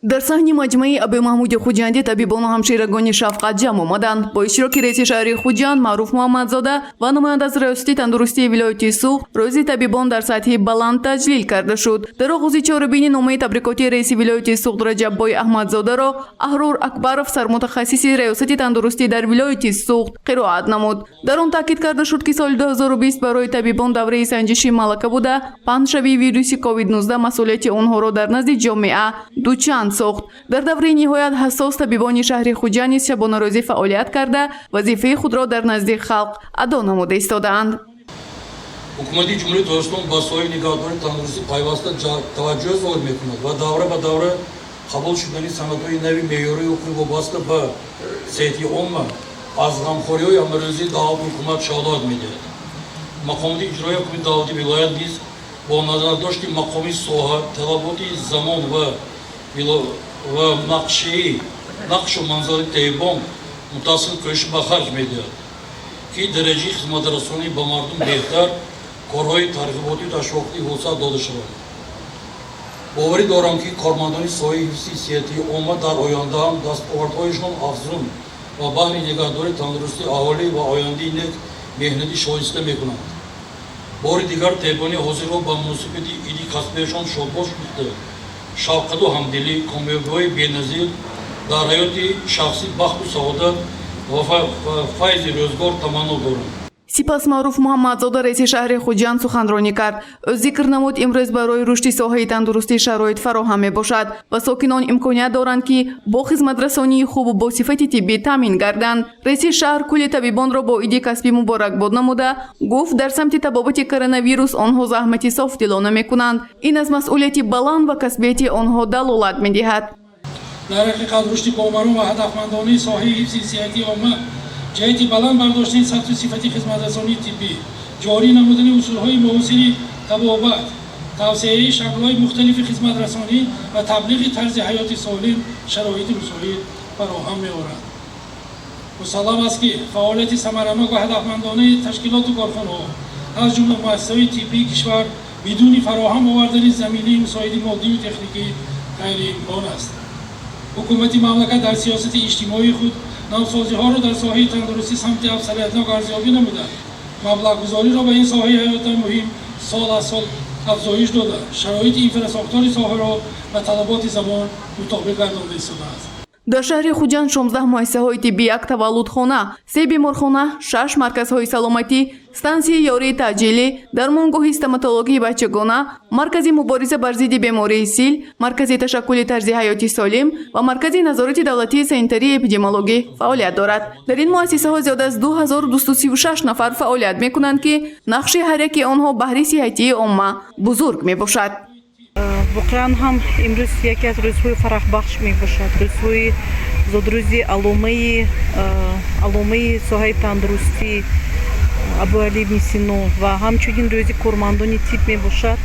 дар саҳни маҷмаи Аби Маҳмуди Хуҷанди табибону ҳамширагони шафқат ҷамъ омаданд. Бо иштироки раиси шаҳри Хуҷанд Маъруф Муҳаммадзода ва намоянда аз Риёсати тандурустии вилояти Суғд рӯзи табибон дар сатҳи баланд таҷлил карда шуд. Дар оғози чорабини номаи табрикоти раиси вилояти Суғд Раҷаббой Аҳмадзодаро Аҳрор Акбаров сармутахассиси Риёсати тандурустӣ дар вилояти Суғд қироат намуд. Дар он таъкид карда шуд ки соли 2020 барои табибон давраи санҷиши малака буда паҳншавии вируси COVID-19 масъулияти онҳоро дар назди ҷомеа дучанд сохт. Дар давраи ниҳоят ҳассос табибони шаҳри Хуҷанд низ шабонарӯзӣ фаъолият карда вазифаи худро дар назди халқ адо намуда истодаанд. ҳукумати ҷумҳурии Тоҷикистон ба соҳаи нигаҳдории тандурустӣ пайваста таваҷҷӯҳ зоҳир мекунад ва давра ба давра қабул шудани санъатҳои нави меъёрии ҳуқуқи вобаста ба сеҳати омма аз ғамхориҳои амрӯзии давлати ҳукумат шаҳодат медиҳад. Мақомоти иҷроии ҳукуми давлати вилоят низ бо назардошти мақоми соҳа, талаботи замон ва нақшу манзари табибон мутассил кӯшиш ба харҷ медиҳад ки дараҷаи хизматрасонӣ ба мардум беҳтар, корҳои тарғиботи ташвиқотӣ вусъат дода шавад. боварӣ дорам ки кормандони соҳаи ҳифзи сеҳати омма дар оянда ҳам дастовардҳояшон афзун ва баҳри нигаҳдории тандурустии аҳолӣ ва ояндаи нек меҳнатӣ шоиста мекунанд. бори дигар табибони ҳозирро ба муносибати иди касбиашон шодбош гуфта шавқату ҳамдилӣ, комёбиҳои беназир дар ҳаёти шахсӣ бахту саодат ва файзи рӯзгор таманно доранд. Сипас Маъруф Муҳаммадзода раиси шаҳри Хуҷанд суханронӣ кард. Ӯ зикр намуд имрӯз барои рушди соҳаи тандурустӣ шароит фароҳам мебошад ва сокинон имконият доранд ки бо хизматрасонии хуб бо сифати тиббӣ таъмин гарданд. Раиси шаҳр кулли табибонро бо иди касбӣ муборакбод намуда гуфт дар самти табобати коронавирус онҳо заҳмати софдилона мекунанд. Ин аз масъулияти баланд ва касбияти онҳо далолат медиҳад. дар ҳақиқат рушди бомарон ва ҳадафмандонаи соҳаи ҳифзи сеҳати омма ҷиҳати баланд бардоштани сатҳу сифати хизматрасонии тиббӣ, ҷорӣ намудани усулҳои муосири табобат, тавсеяи шаклҳои мухталифи хизматрасонӣ ва таблиғи тарзи ҳаёти солим шароити русоӣ фароҳам меорад. мусаллам аст ки фаъолияти самаранок ва ҳадафмандонаи ташкилоту корхонаҳо аз ҷумла муассисаҳои тиббии кишвар бидуни фароҳам овардани заминаи мусоиди моддию техникӣ ғайриимкон аст. ҳукумати мамлакат дар сиёсати иҷтимоии худ навсозиҳоро дар соҳаи тандурустӣ самти афзалиятнок арзёбӣ намуда, маблағгузориро ба ин соҳаи ҳаёта муҳим сол аз сол афзоиш дода, шароити инфраструктураи соҳаро ба талаботи замон мутобиқ гардонда истодааст. дар шаҳри Хуҷанд 16 муассисаҳои тиббӣ, 1 таваллудхона, 3 беморхона, 6 марказҳои саломатӣ, стансияи ёрии таъҷилӣ, дармонгоҳи стоматологии бачагона, маркази мубориза бар зидди бемории сил, маркази ташаккули тарзи ҳаёти солим ва маркази назорати давлатии санитарии эпидемиологӣ фаъолият дорад. Дар ин муассисаҳо зиёда аз 2236 нафар фаъолият мекунанд ки нақши ҳар яки онҳо баҳри сиҳатии омма бузург мебошад. воқеан ҳам имрӯз яке аз рӯзҳои фарахбахш мебошад, рӯзҳои зодрӯзи аломаи соҳаи тандурустӣ Абуалӣ Мисино ва ҳамчунин рӯзи кормандони тиб мебошад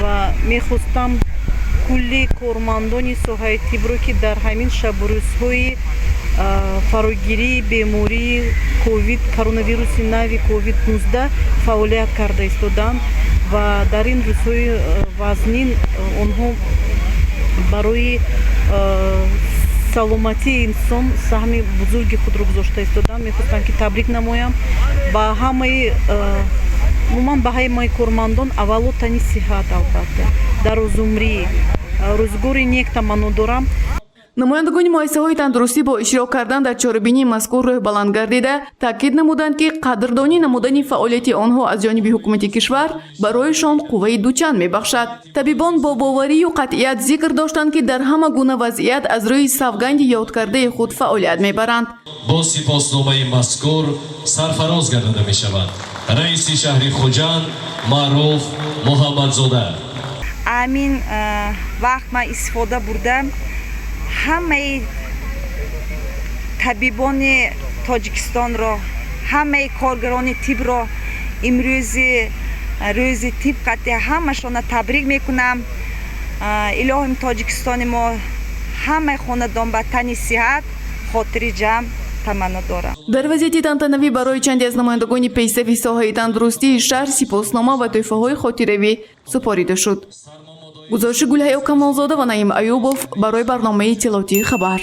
ва мехостам кулли кормандони соҳаи тибро ки дар ҳамин шабрӯзҳои фарогирии бемории коронавируси нави COVID-19 фаъолият карда истоданд ва дар ин рӯзҳои вазнин онҳо барои саломатии инсон саҳми бузурги худро гузошта истоданд. мехостам ки табрик намоям ба ҳамаи умуман ба ҳамаи кормандон, аввало тани сиҳат, албатта дарозумрӣ, рӯзгори нек таманно дорам. намояндагони муассисаҳои тандурустӣ бо иштирок кардан дар чорабинии мазкур рӯҳ баланд гардида таъкид намуданд ки қадрдонӣ намудани фаъолияти онҳо аз ҷониби ҳукумати кишвар барояшон қувваи дучанд мебахшад. табибон бо боварию қатъият зикр доштанд ки дар ҳама гуна вазъият аз рӯи савганди ёдкардаи худ фаъолият мебаранд. бо сипосномаи мазкур сарфароз гардида мешавад раиси шаҳри Хуҷанд Маъруф Муҳаммадзода. амин вақт ман истифода бурдам ҳамаи табибони Тоҷикистонро, ҳамаи коргарони тибро имрӯзи рӯзи тиб қатъи ҳамашона табрик мекунам. илоҳим Тоҷикистони мо ҳамаи хонадон ба тани сиҳат, хотири ҷамъ таманно дорам. дар вазъияти тантанавӣ барои чанде аз намояндагони пешсафи соҳаи тандурустии шаҳр сипоснома ва тӯҳфаҳои хотиравӣ супорида шуд. гузориши Гулҳаё Камолзода ва Наим Аюбов барои барномаи иттилоотии Хабар.